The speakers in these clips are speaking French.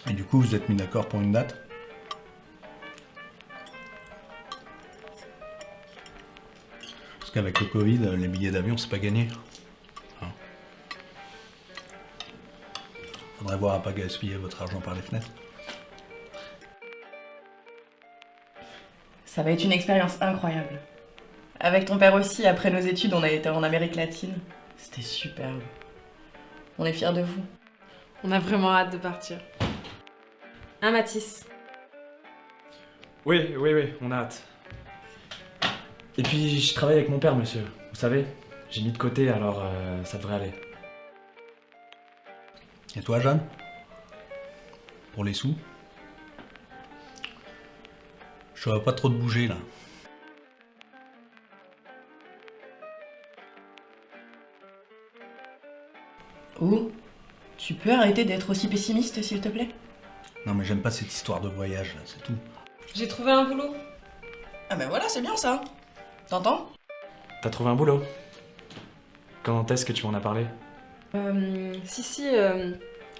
Et du coup, vous êtes mis d'accord pour une date? Parce qu'avec le Covid, les billets d'avion, c'est pas gagné. Hein. Faudrait voir à pas gaspiller votre argent par les fenêtres. Ça va être une expérience incroyable. Avec ton père aussi, après nos études, on a été en Amérique latine. C'était superbe. On est fiers de vous. On a vraiment hâte de partir. Hein, Mathis? Oui, on a hâte. Et puis, je travaille avec mon père, monsieur. Vous savez, j'ai mis de côté, alors ça devrait aller. Et toi, Jeanne? Pour les sous? Je vois pas trop de bouger, là. Oh, tu peux arrêter d'être aussi pessimiste, s'il te plaît? Non, mais j'aime pas cette histoire de voyage, là, c'est tout. J'ai trouvé un boulot. Ah ben voilà, c'est bien ça. T'entends? T'as trouvé un boulot? Quand est-ce que tu m'en as parlé? Si,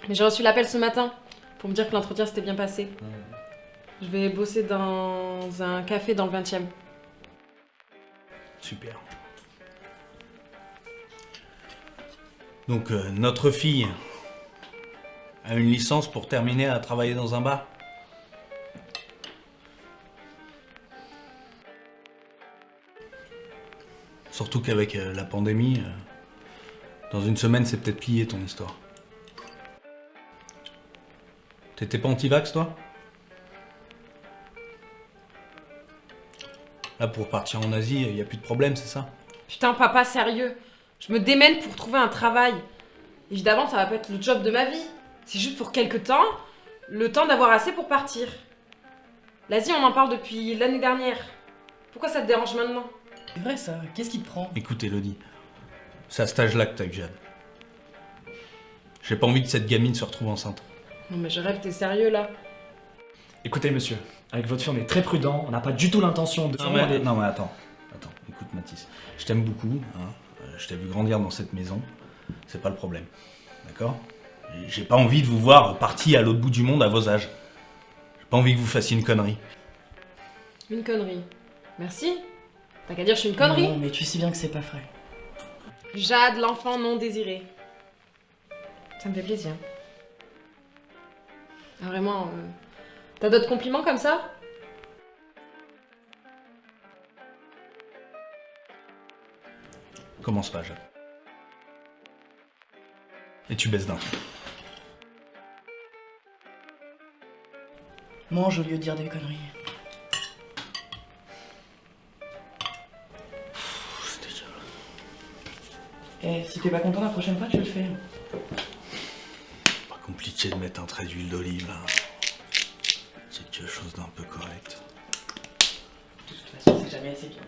mais j'ai reçu l'appel ce matin pour me dire que l'entretien s'était bien passé. Je vais bosser dans un café dans le 20e. Super. Donc, notre fille a une licence pour terminer à travailler dans un bar? Surtout qu'avec la pandémie, dans une semaine, c'est peut-être plié ton histoire. T'étais pas anti-vax, toi? Là, pour partir en Asie, y a plus de problème, c'est ça? Putain, papa, sérieux. Je me démène pour trouver un travail. Évidemment, ça va pas être le job de ma vie. C'est juste pour quelques temps, le temps d'avoir assez pour partir. L'Asie, on en parle depuis l'année dernière. Pourquoi ça te dérange maintenant? C'est vrai ça, qu'est-ce qui te prend? Écoute, Elodie, c'est à cet âge-là que t'as que Jade. J'ai pas envie que cette gamine se retrouve enceinte. Non mais je rêve, t'es sérieux là? Écoutez, monsieur, avec votre fille, on est très prudent, on n'a pas du tout l'intention de... Non mais attends, écoute Mathis, je t'aime beaucoup, hein. Je t'ai vu grandir dans cette maison, c'est pas le problème, d'accord? J'ai pas envie de vous voir partis à l'autre bout du monde à vos âges. J'ai pas envie que vous fassiez une connerie. Une connerie. Merci. T'as qu'à dire je suis une connerie. Non, mais tu sais bien que c'est pas vrai. Jade, l'enfant non désiré. Ça me fait plaisir. Ah, vraiment, t'as d'autres compliments comme ça? Commence pas, Jade. Et tu baisses d'un ton. Mange au lieu de dire des conneries. C'était déjà... Eh, si t'es pas content la prochaine fois, tu le fais. Pas compliqué de mettre un trait d'huile d'olive, là. C'est quelque chose d'un peu correct. De toute façon, c'est jamais assez bien.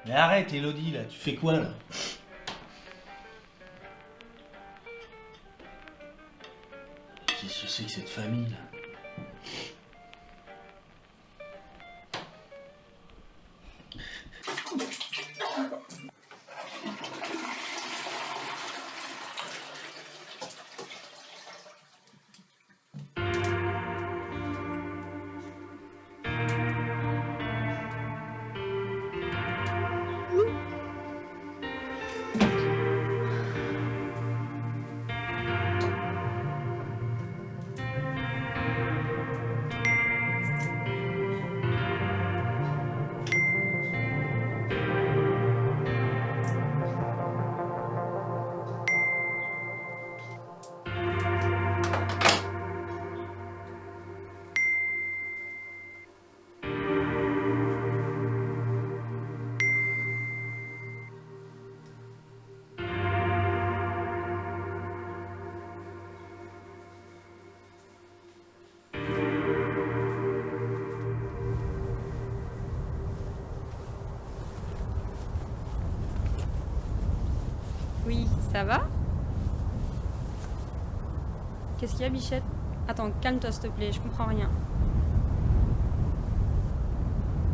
Mais arrête, Elodie, là, tu fais quoi, là? Qu'est-ce que c'est que cette famille, là? Oui, ça va? Qu'est-ce qu'il y a, Bichette? Attends, calme-toi s'il te plaît, je comprends rien.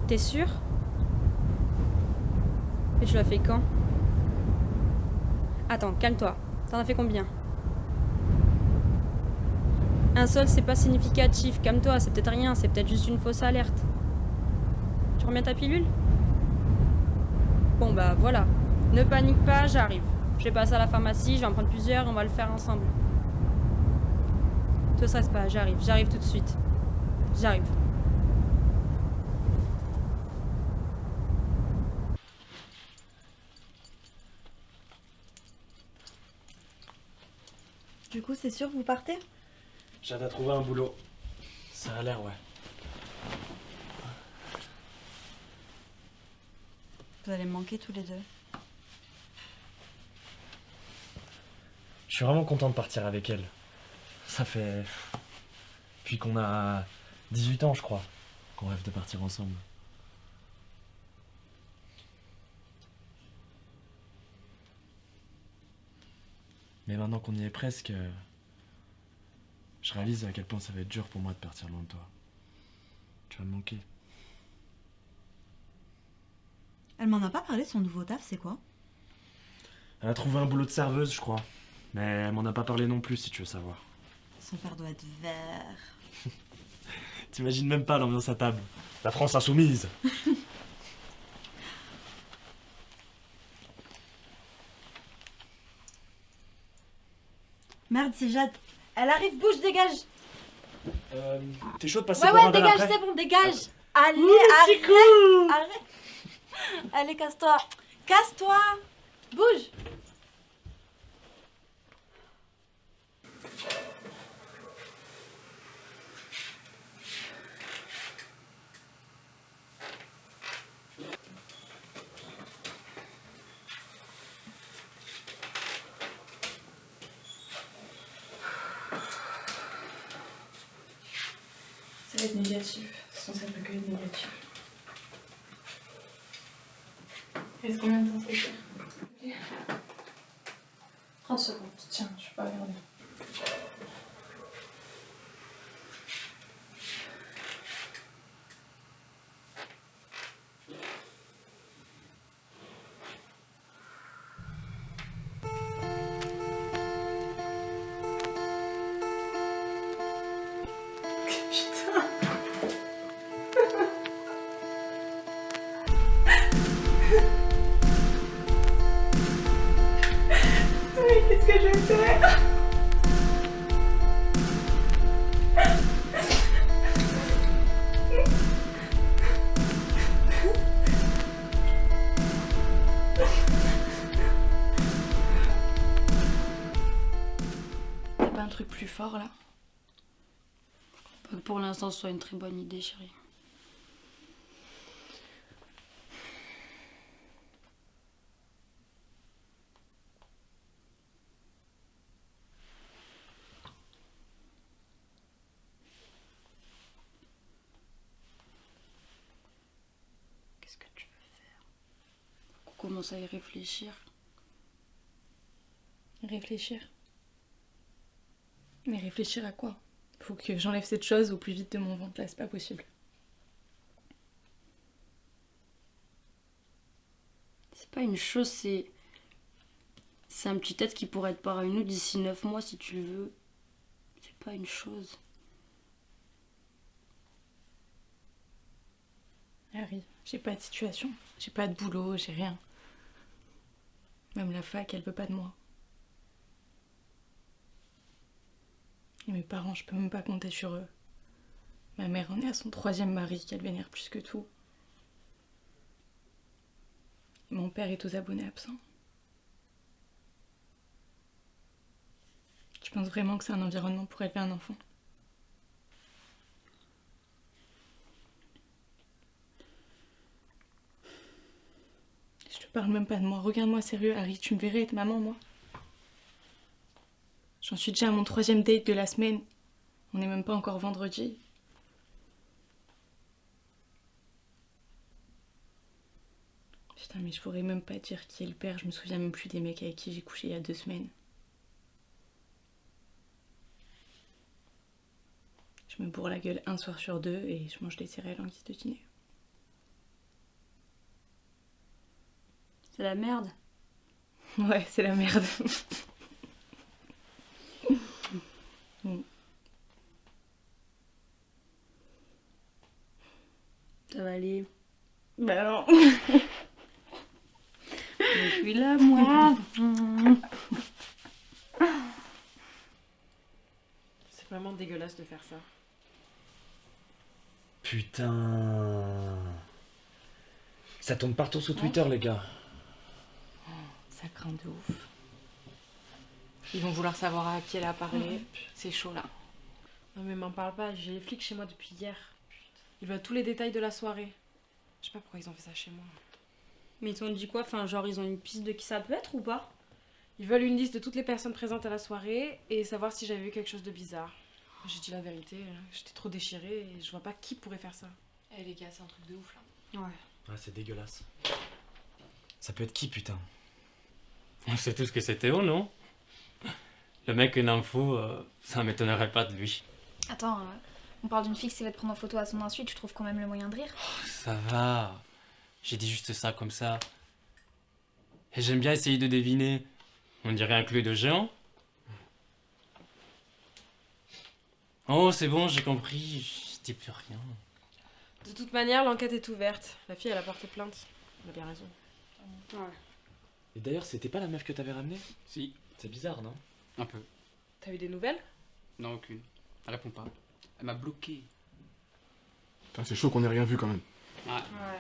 T'es sûre? Et tu l'as fait quand? Attends, calme-toi. T'en as fait combien? Un seul, c'est pas significatif. Calme-toi, c'est peut-être rien, c'est peut-être juste une fausse alerte. Tu remets ta pilule? Bon bah voilà. Ne panique pas, j'arrive. Je vais passer à la pharmacie, je vais en prendre plusieurs, on va le faire ensemble. Te stresse pas, j'arrive tout de suite. J'arrive. Du coup, c'est sûr, vous partez? Jade a trouvé un boulot. Ça a l'air, ouais. Vous allez me manquer tous les deux. Je suis vraiment content de partir avec elle. Ça fait... Puis qu'on a 18 ans, je crois, qu'on rêve de partir ensemble. Mais maintenant qu'on y est presque, je réalise à quel point ça va être dur pour moi de partir loin de toi. Tu vas me manquer. Elle m'en a pas parlé de son nouveau taf, c'est quoi? Elle a trouvé un boulot de serveuse, je crois. Mais elle m'en a pas parlé non plus, si tu veux savoir. Son père doit être vert. T'imagines même pas l'ambiance à table. La France insoumise. Merde, c'est Jade. Elle arrive, bouge, dégage. T'es chaud de passer Ouais, pour un ouais, verre dégage, après? c'est bon, dégage. Allez, c'est arrête, cool. arrête. Allez, casse-toi. Casse-toi. Bouge. Ça va être négatif. Sinon, ça ne peut que être négatif. Reste combien de temps ça fait? 30 secondes. Tiens, je peux pas regarder. Qu'est-ce que je vais faire? T'as pas un truc plus fort là? Pas que pour l'instant ce soit une très bonne idée, chérie. Qu'est-ce que tu veux faire? On commence à y réfléchir. Réfléchir. Mais réfléchir à quoi? Faut que j'enlève cette chose au plus vite de mon ventre là, c'est pas possible. C'est pas une chose, c'est un petit être qui pourrait être parmi nous d'ici 9 mois si tu le veux. C'est pas une chose. Harry, j'ai pas de situation, j'ai pas de boulot, j'ai rien. Même la fac, elle veut pas de moi. Et mes parents, je peux même pas compter sur eux. Ma mère en est à son 3e mari qu'elle vénère plus que tout. Et mon père est aux abonnés absents. Tu penses vraiment que c'est un environnement pour élever un enfant? Je te parle même pas de moi. Regarde-moi sérieux, Harry, tu me verrais être maman, moi? J'en suis déjà à mon 3e date de la semaine. On n'est même pas encore vendredi. Putain, mais je pourrais même pas dire qui est le père, je me souviens même plus des mecs avec qui j'ai couché il y a 2 semaines. Je me bourre la gueule un soir sur 2 et je mange des céréales en guise de dîner. C'est la merde. Ouais, c'est la merde. Ça va aller. Bah non. Je suis là, moi. C'est vraiment dégueulasse de faire ça. Putain. Ça tourne partout sur Twitter, les gars. Ça craint de ouf. Ils vont vouloir savoir à qui elle a parlé. C'est chaud là. Non mais m'en parle pas, j'ai les flics chez moi depuis hier. Ils veulent tous les détails de la soirée. Je sais pas pourquoi ils ont fait ça chez moi. Mais ils t'ont dit quoi? Enfin, genre, ils ont une piste de qui ça peut être ou pas? Ils veulent une liste de toutes les personnes présentes à la soirée et savoir si j'avais vu quelque chose de bizarre. J'ai dit la vérité, j'étais trop déchirée et je vois pas qui pourrait faire ça. Eh les gars, c'est un truc de ouf là. Ouais. Ouais, c'est dégueulasse. Ça peut être qui, putain? On sait tous que c'est Théo, non? Le mec une info, ça m'étonnerait pas de lui. Attends, on parle d'une fille qui va te prendre en photo à son insu, tu trouves quand même le moyen de rire? Ça va. J'ai dit juste ça comme ça. Et j'aime bien essayer de deviner. On dirait un clou de géant. Oh, c'est bon, j'ai compris. Je dis plus rien. De toute manière, l'enquête est ouverte. La fille, elle a porté plainte. Elle a bien raison. Et d'ailleurs, c'était pas la meuf que t'avais ramenée? Si, C'est bizarre, non? un peu. T'as eu des nouvelles? Non, aucune. Elle répond pas. Elle m'a bloqué. Putain, c'est chaud qu'on ait rien vu quand même. Ouais.